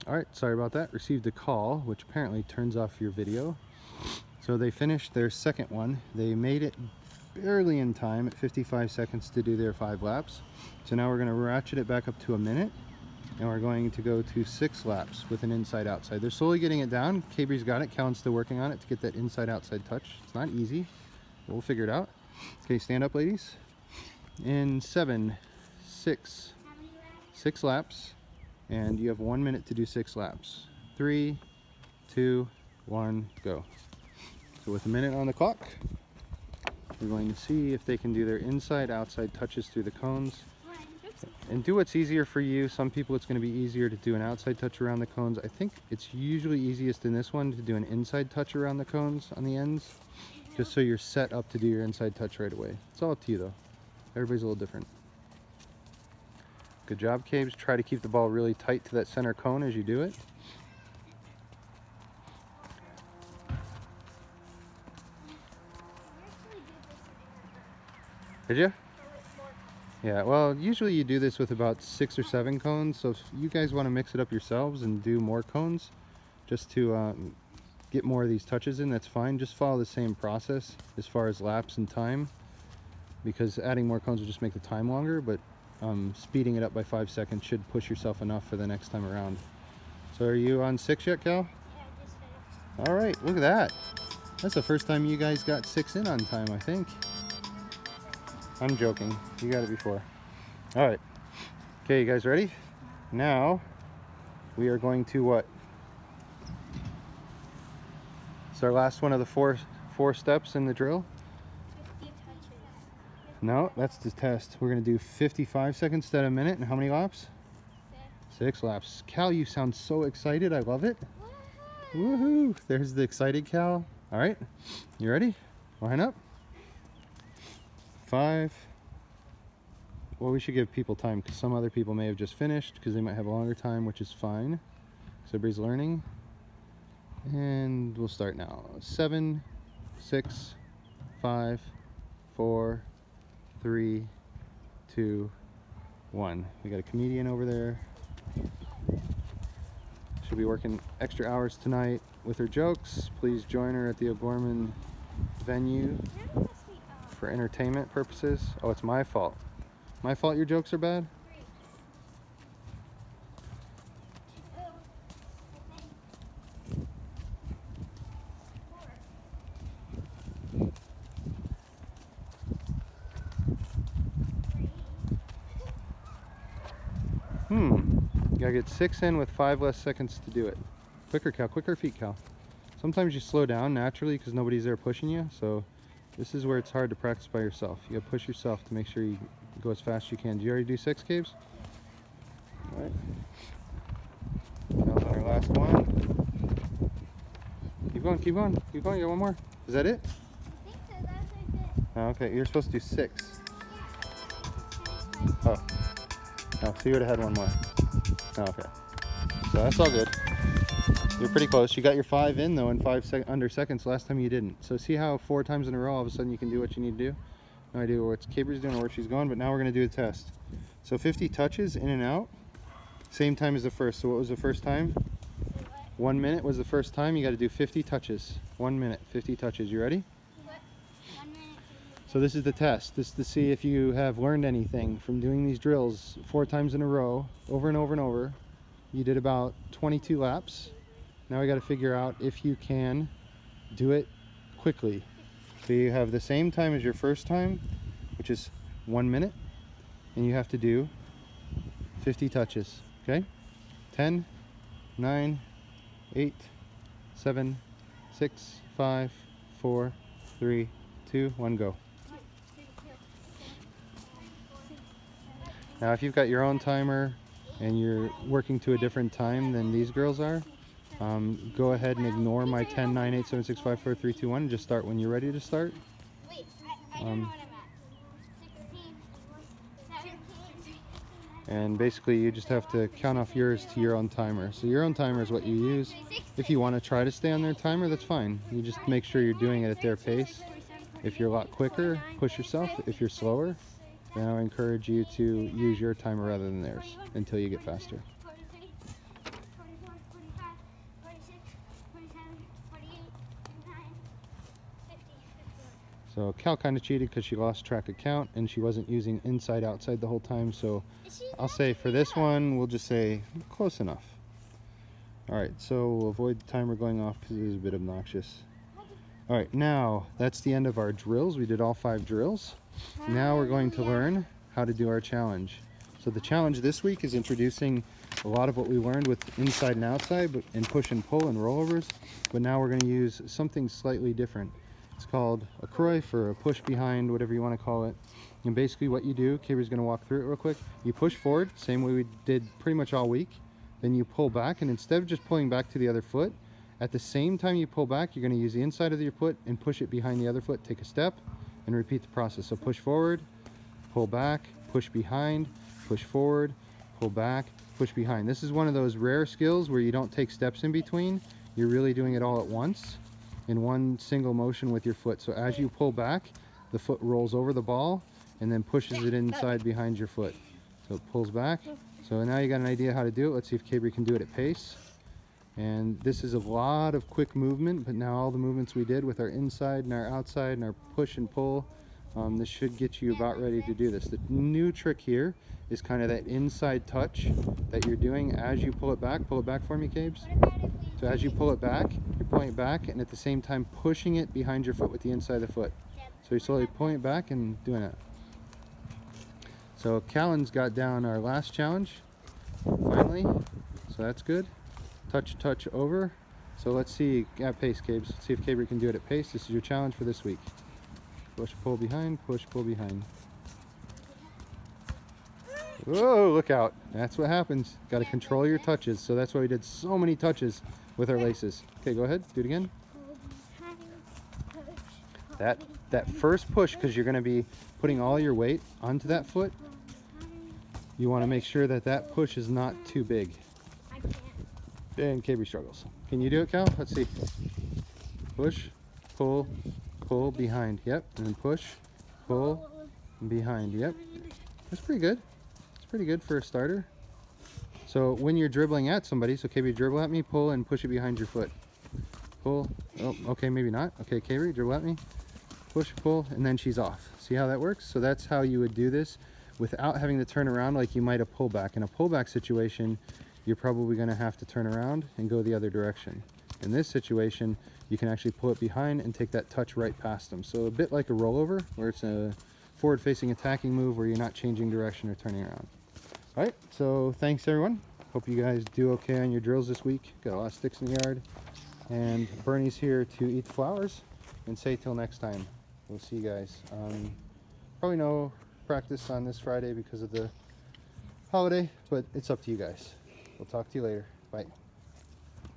Alright, sorry about that. Received a call, which apparently turns off your video. So they finished their second one. They made it barely in time at 55 seconds to do their 5 laps. So now we're going to ratchet it back up to a minute, and we're going to go to 6 laps with an inside-outside. They're slowly getting it down. Cabry's got it. Callan's still working on it to get that inside-outside touch. It's not easy, but we'll figure it out. Okay, stand up, ladies. In 7, 6 laps, and you have 1 minute to do 6 laps. 3, 2, 1, go. So with a minute on the clock, we're going to see if they can do their inside-outside touches through the cones. And do what's easier for you. Some people it's going to be easier to do an outside touch around the cones. I think it's usually easiest in this one to do an inside touch around the cones on the ends, just so you're set up to do your inside touch right away. It's all up to you though. Everybody's a little different. Good job, Cabes. Try to keep the ball really tight to that center cone as you do it. Did you? Yeah, well, usually you do this with about 6 or 7 cones, so if you guys want to mix it up yourselves and do more cones just to get more of these touches in, that's fine. Just follow the same process as far as laps and time, because adding more cones will just make the time longer, but speeding it up by 5 seconds should push yourself enough for the next time around. So are you on 6 yet, Cal? Yeah, I just finished. All right, look at that. That's the first time you guys got 6 in on time, I think. I'm joking. You got it before. All right. Okay, you guys ready? Now we are going to what? It's our last one of the four steps in the drill. 50 touches. No, that's the test. We're going to do 55 seconds instead of a minute. And how many laps? 6 laps. Cal, you sound so excited. I love it. Woohoo! There's the excited Cal. All right. You ready? Line up. 5. Well, we should give people time because some other people may have just finished because they might have a longer time, which is fine. So everybody's learning. And we'll start now. 7, 6, 5, 4, 3, 2, 1. We got a comedian over there. She'll be working extra hours tonight with her jokes. Please join her at the O'Gorman venue for entertainment purposes. Oh, it's my fault. My fault your jokes are bad? You gotta get 6 in with 5 less seconds to do it. Quicker, Cal. Quicker feet, Cal. Sometimes you slow down naturally because nobody's there pushing you, so this is where it's hard to practice by yourself. You gotta push yourself to make sure you go as fast as you can. Do you already do 6, Caves? All right. Cal's on our last one. Keep going, keep going, keep going. You got one more. Is that it? I think so. That's it. Oh, okay, you're supposed to do 6. Oh. No, so you would have had one more. Oh, okay. So that's all good. You're pretty close. You got your 5 in though in under seconds. Last time you didn't. So see how 4 times in a row all of a sudden you can do what you need to do? No idea what Cabry's doing or where she's going, but now we're going to do a test. So 50 touches in and out. Same time as the first. So what was the first time? 1 minute was the first time. You got to do 50 touches. 1 minute, 50 touches. You ready? What? 1 minute. So this is the test. This is to see if you have learned anything from doing these drills 4 times in a row, over and over and over. You did about 22 laps. Now we got to figure out if you can do it quickly. So you have the same time as your first time, which is 1 minute, and you have to do 50 touches. Okay? 10, 9, 8, 7, 6, 5, 4, 3, 2, 1, go. Now if you've got your own timer and you're working to a different time than these girls are, go ahead and ignore my 10, 9, 8, 7, 6, 5, 4, 3, 2, 1 and just start when you're ready to start. Wait, I don't know what I'm at. 16, 17. And basically you just have to count off yours to your own timer. So your own timer is what you use. If you want to try to stay on their timer, that's fine. You just make sure you're doing it at their pace. If you're a lot quicker, push yourself. If you're slower, then I encourage you to use your timer rather than theirs until you get faster. So Cal kind of cheated because she lost track of count and she wasn't using inside outside the whole time. So I'll say for this one, we'll just say close enough. All right, so we'll avoid the timer going off because it is a bit obnoxious. All right, now that's the end of our drills. We did all 5 drills. Now we're going to learn how to do our challenge. So the challenge this week is introducing a lot of what we learned with inside and outside and push and pull and rollovers. But now we're going to use something slightly different. It's called a Cruyff or a push behind, whatever you want to call it. And basically what you do, Kabrie's going to walk through it real quick. You push forward, same way we did pretty much all week. Then you pull back, and instead of just pulling back to the other foot, at the same time you pull back, you're going to use the inside of your foot and push it behind the other foot. Take a step and repeat the process. So push forward, pull back, push behind, push forward, pull back, push behind. This is one of those rare skills where you don't take steps in between. You're really doing it all at once in one single motion with your foot. So as you pull back, the foot rolls over the ball and then pushes it inside behind your foot. So it pulls back. So now you got an idea how to do it. Let's see if Kabrie can do it at pace. And this is a lot of quick movement, but now all the movements we did with our inside and our outside and our push and pull, this should get you about ready to do this. The new trick here is kind of that inside touch that you're doing as you pull it back. Pull it back for me, Cabes. So as you pull it back, you're pulling it back and at the same time pushing it behind your foot with the inside of the foot. So you're slowly pulling it back and doing it. So Callan's got down our last challenge, finally, so that's good. Touch, touch, over. So let's see at pace, Cabes. Let's see if Kabrie can do it at pace. This is your challenge for this week. Push, pull behind, push, pull behind. Whoa, look out. That's what happens. Got to control your touches. So that's why we did so many touches with our laces. Okay, go ahead. Do it again. That first push, because you're going to be putting all your weight onto that foot, you want to make sure that that push is not too big. I can't. And Kabrie struggles. Can you do it, Cal? Let's see. Push, pull, pull, behind. Yep. And then push, pull, behind. Yep. That's pretty good. It's pretty good for a starter. So when you're dribbling at somebody, so Kabrie, dribble at me, pull, and push it behind your foot. Pull. Oh, okay, maybe not. Okay, Kabrie, dribble at me. Push, pull, and then she's off. See how that works? So that's how you would do this without having to turn around like you might a pullback. In a pullback situation, you're probably going to have to turn around and go the other direction. In this situation, you can actually pull it behind and take that touch right past them. So a bit like a rollover, where it's a forward-facing attacking move where you're not changing direction or turning around. All right, so thanks everyone. Hope you guys do okay on your drills this week. Got a lot of sticks in the yard. And Bernie's here to eat the flowers and say till next time. We'll see you guys. Probably no practice on this Friday because of the holiday, but it's up to you guys. We'll talk to you later. Bye.